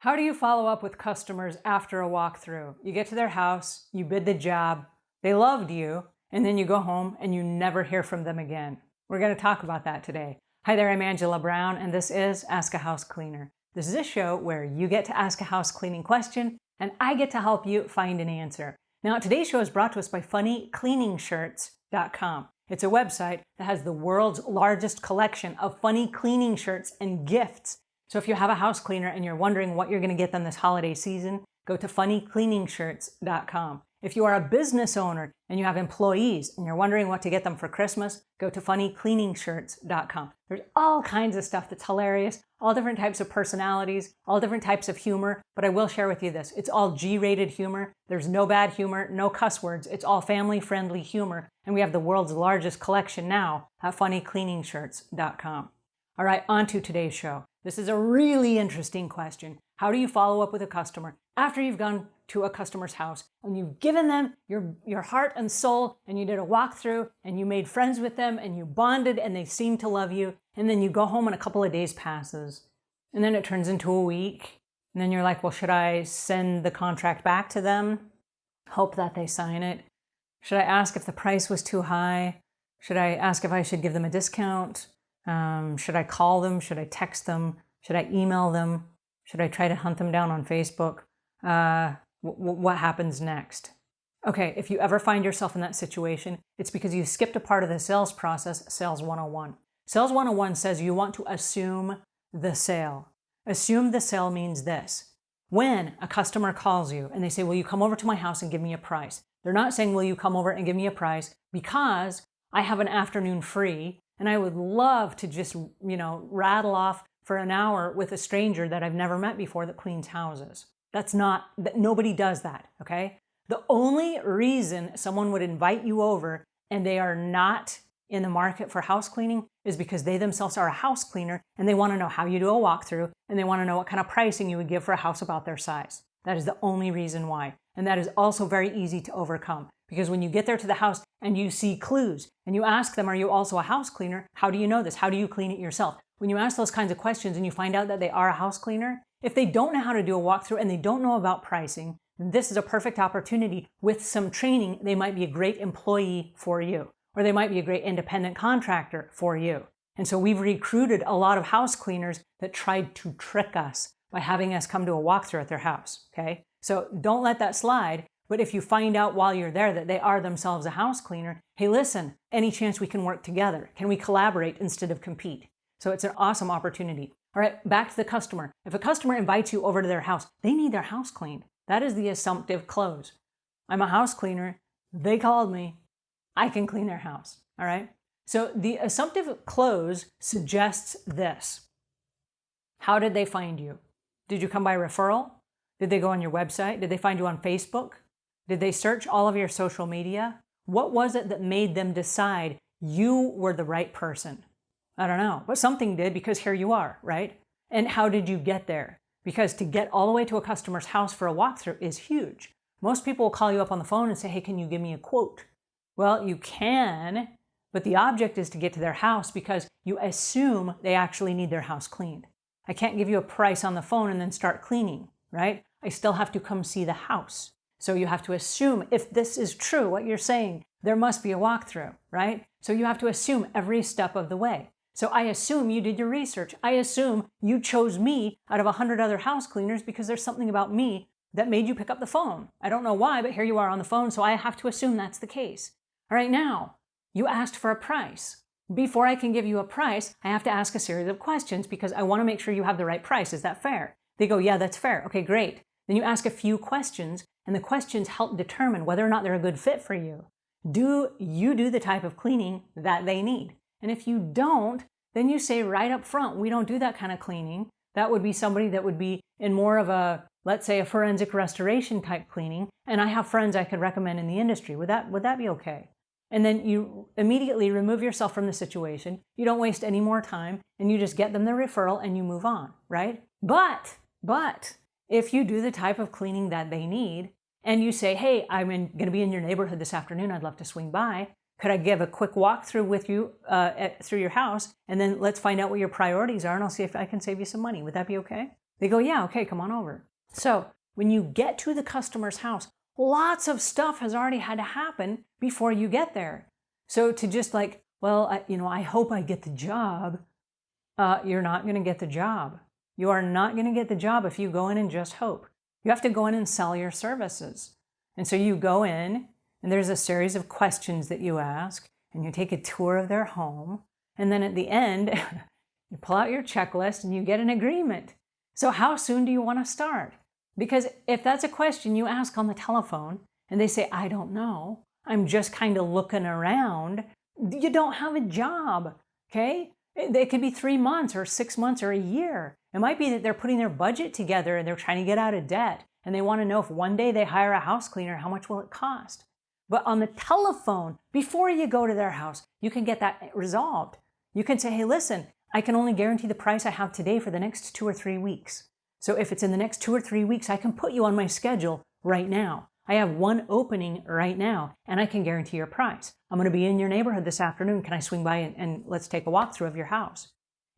How do you follow up with customers after a walkthrough? You get to their house, you bid the job, they loved you, and then you go home and you never hear from them again. We're going to talk about that today. Hi there, I'm Angela Brown, and this is Ask a House Cleaner. This is a show where you get to ask a house cleaning question, and I get to help you find an answer. Now, today's show is brought to us by funnycleaningshirts.com. It's a website that has the world's largest collection of funny cleaning shirts and gifts. So if you have a house cleaner and you're wondering what you're going to get them this holiday season, go to funnycleaningshirts.com. If you are a business owner and you have employees and you're wondering what to get them for Christmas, go to funnycleaningshirts.com. There's all kinds of stuff that's hilarious, all different types of personalities, all different types of humor, but I will share with you this. It's all G-rated humor. There's no bad humor, no cuss words. It's all family-friendly humor, and we have the world's largest collection now at funnycleaningshirts.com. All right, on to today's show. This is a really interesting question. How do you follow up with a customer after you've gone to a customer's house and you've given them your heart and soul and you did a walkthrough and you made friends with them and you bonded and they seem to love you, and then you go home and a couple of days passes and then it turns into a week and then you're like, well, should I send the contract back to them? Hope that they sign it. Should I ask if the price was too high? Should I ask if I should give them a discount? Should I call them? Should I text them? Should I email them? Should I try to hunt them down on Facebook? What happens next? Okay, if you ever find yourself in that situation, it's because you skipped a part of the sales process, Sales 101. Sales 101 says you want to assume the sale. Assume the sale means this. When a customer calls you and they say, will you come over to my house and give me a price? They're not saying, will you come over and give me a price because I have an afternoon free and I would love to just, rattle off for an hour with a stranger that I've never met before that cleans houses. Nobody does that, okay? The only reason someone would invite you over and they are not in the market for house cleaning is because they themselves are a house cleaner and they want to know how you do a walkthrough and they want to know what kind of pricing you would give for a house about their size. That is the only reason why. And that is also very easy to overcome. Because when you get there to the house and you see clues and you ask them, are you also a house cleaner? How do you know this? How do you clean it yourself? When you ask those kinds of questions and you find out that they are a house cleaner, if they don't know how to do a walkthrough and they don't know about pricing, this is a perfect opportunity. With some training, they might be a great employee for you, or they might be a great independent contractor for you. And so we've recruited a lot of house cleaners that tried to trick us by having us come to a walkthrough at their house, okay? So don't let that slide. But if you find out while you're there that they are themselves a house cleaner, hey, listen, any chance we can work together? Can we collaborate instead of compete? So it's an awesome opportunity. All right, back to the customer. If a customer invites you over to their house, they need their house cleaned. That is the assumptive close. I'm a house cleaner. They called me. I can clean their house. All right? So the assumptive close suggests this. How did they find you? Did you come by referral? Did they go on your website? Did they find you on Facebook? Did they search all of your social media? What was it that made them decide you were the right person? I don't know, but something did, because here you are, right? And how did you get there? Because to get all the way to a customer's house for a walkthrough is huge. Most people will call you up on the phone and say, hey, can you give me a quote? Well, you can, but the object is to get to their house because you assume they actually need their house cleaned. I can't give you a price on the phone and then start cleaning, right? I still have to come see the house. So you have to assume, if this is true, what you're saying, there must be a walkthrough, right? So you have to assume every step of the way. So I assume you did your research. I assume you chose me out of 100 other house cleaners because there's something about me that made you pick up the phone. I don't know why, but here you are on the phone, so I have to assume that's the case. All right, now, you asked for a price. Before I can give you a price, I have to ask a series of questions because I want to make sure you have the right price. Is that fair? They go, yeah, that's fair. Okay, great. Then you ask a few questions, and the questions help determine whether or not they're a good fit for you. Do you do the type of cleaning that they need? And if you don't, then you say right up front, we don't do that kind of cleaning. That would be somebody that would be in more of a, let's say, a forensic restoration type cleaning, and I have friends I could recommend in the industry. Would that be okay? And then you immediately remove yourself from the situation. You don't waste any more time, and you just get them the referral and you move on, right? But if you do the type of cleaning that they need, and you say, hey, I'm going to be in your neighborhood this afternoon, I'd love to swing by. Could I give a quick walkthrough with you through your house, and then let's find out what your priorities are, and I'll see if I can save you some money. Would that be okay? They go, yeah, okay, come on over. So when you get to the customer's house, lots of stuff has already had to happen before you get there. So to just like, well, I hope I get the job, you're not going to get the job. You are not going to get the job if you go in and just hope. You have to go in and sell your services. And so you go in, and there's a series of questions that you ask, and you take a tour of their home. And then at the end, you pull out your checklist and you get an agreement. So how soon do you want to start? Because if that's a question you ask on the telephone and they say, I don't know, I'm just kind of looking around, you don't have a job, okay? It could be 3 months or 6 months or a year. It might be that they're putting their budget together and they're trying to get out of debt and they want to know if one day they hire a house cleaner, how much will it cost? But on the telephone, before you go to their house, you can get that resolved. You can say, hey, listen, I can only guarantee the price I have today for the next 2 or 3 weeks. So if it's in the next 2 or 3 weeks, I can put you on my schedule right now. I have one opening right now, and I can guarantee your price. I'm going to be in your neighborhood this afternoon. Can I swing by and let's take a walkthrough of your house?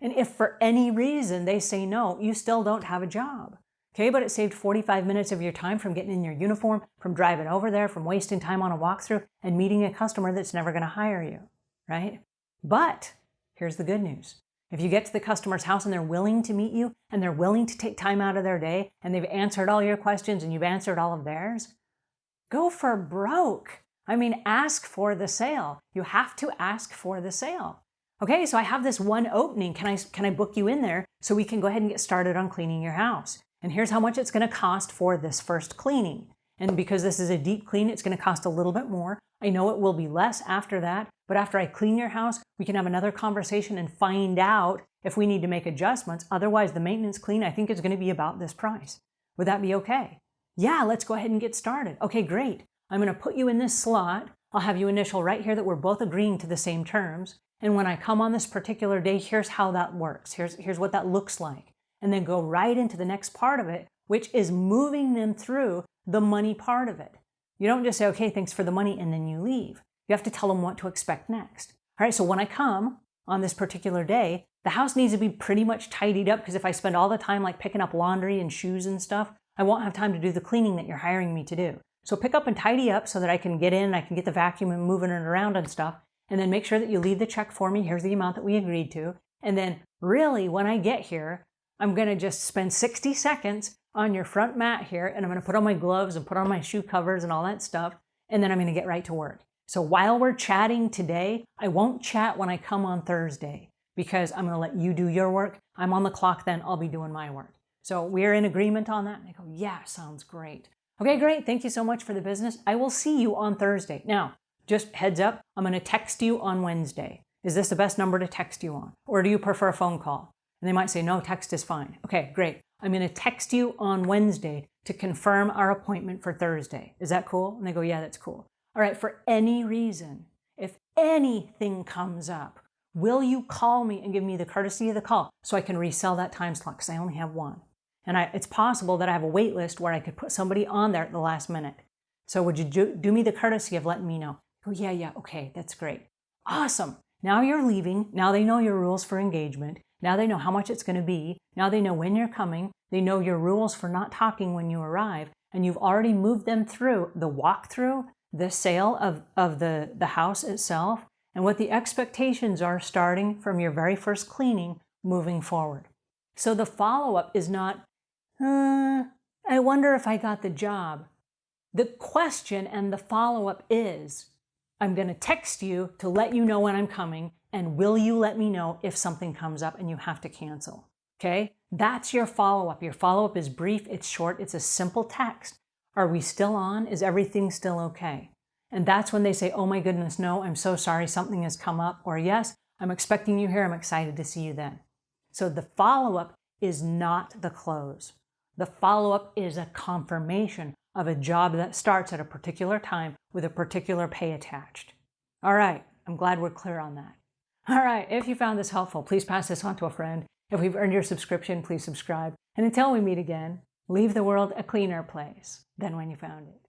And if for any reason they say no, you still don't have a job. Okay, but it saved 45 minutes of your time from getting in your uniform, from driving over there, from wasting time on a walkthrough, and meeting a customer that's never going to hire you, right? But here's the good news. If you get to the customer's house and they're willing to meet you, and they're willing to take time out of their day, and they've answered all your questions and you've answered all of theirs, go for broke. I mean, ask for the sale. You have to ask for the sale. Okay, so I have this one opening. Can I book you in there so we can go ahead and get started on cleaning your house? And here's how much it's going to cost for this first cleaning. And because this is a deep clean, it's going to cost a little bit more. I know it will be less after that, but after I clean your house, we can have another conversation and find out if we need to make adjustments. Otherwise, the maintenance clean, I think, is going to be about this price. Would that be okay? Yeah, let's go ahead and get started. Okay, great. I'm going to put you in this slot. I'll have you initial right here that we're both agreeing to the same terms. And when I come on this particular day, here's how that works. Here's what that looks like. And then go right into the next part of it, which is moving them through the money part of it. You don't just say, okay, thanks for the money, and then you leave. You have to tell them what to expect next. All right, so when I come on this particular day, the house needs to be pretty much tidied up, because if I spend all the time like picking up laundry and shoes and stuff, I won't have time to do the cleaning that you're hiring me to do. So pick up and tidy up so that I can get in, I can get the vacuum and moving it around and stuff, and then make sure that you leave the check for me. Here's the amount that we agreed to. And then really, when I get here, I'm going to just spend 60 seconds on your front mat here, and I'm going to put on my gloves and put on my shoe covers and all that stuff, and then I'm going to get right to work. So while we're chatting today, I won't chat when I come on Thursday, because I'm going to let you do your work. I'm on the clock then, I'll be doing my work. So we're in agreement on that? And I go, yeah, sounds great. Okay, great. Thank you so much for the business. I will see you on Thursday. Now, just heads up, I'm going to text you on Wednesday. Is this the best number to text you on? Or do you prefer a phone call? And they might say, no, text is fine. Okay, great. I'm going to text you on Wednesday to confirm our appointment for Thursday. Is that cool? And they go, yeah, that's cool. All right, for any reason, if anything comes up, will you call me and give me the courtesy of the call so I can resell that time slot, because I only have one. And it's possible that I have a wait list where I could put somebody on there at the last minute. So would you do me the courtesy of letting me know? Oh, yeah, okay, that's great. Awesome. Now you're leaving. Now they know your rules for engagement. Now they know how much it's going to be. Now they know when you're coming. They know your rules for not talking when you arrive. And you've already moved them through the walkthrough, the sale of the house itself, and what the expectations are starting from your very first cleaning moving forward. So the follow-up is not, I wonder if I got the job. The question and the follow-up is, I'm going to text you to let you know when I'm coming, and will you let me know if something comes up and you have to cancel? Okay? That's your follow-up. Your follow-up is brief, it's short, it's a simple text. Are we still on? Is everything still okay? And that's when they say, oh my goodness, no, I'm so sorry, something has come up, or yes, I'm expecting you here, I'm excited to see you then. So the follow-up is not the close. The follow-up is a confirmation of a job that starts at a particular time with a particular pay attached. All right, I'm glad we're clear on that. All right, if you found this helpful, please pass this on to a friend. If we've earned your subscription, please subscribe. And until we meet again, leave the world a cleaner place than when you found it.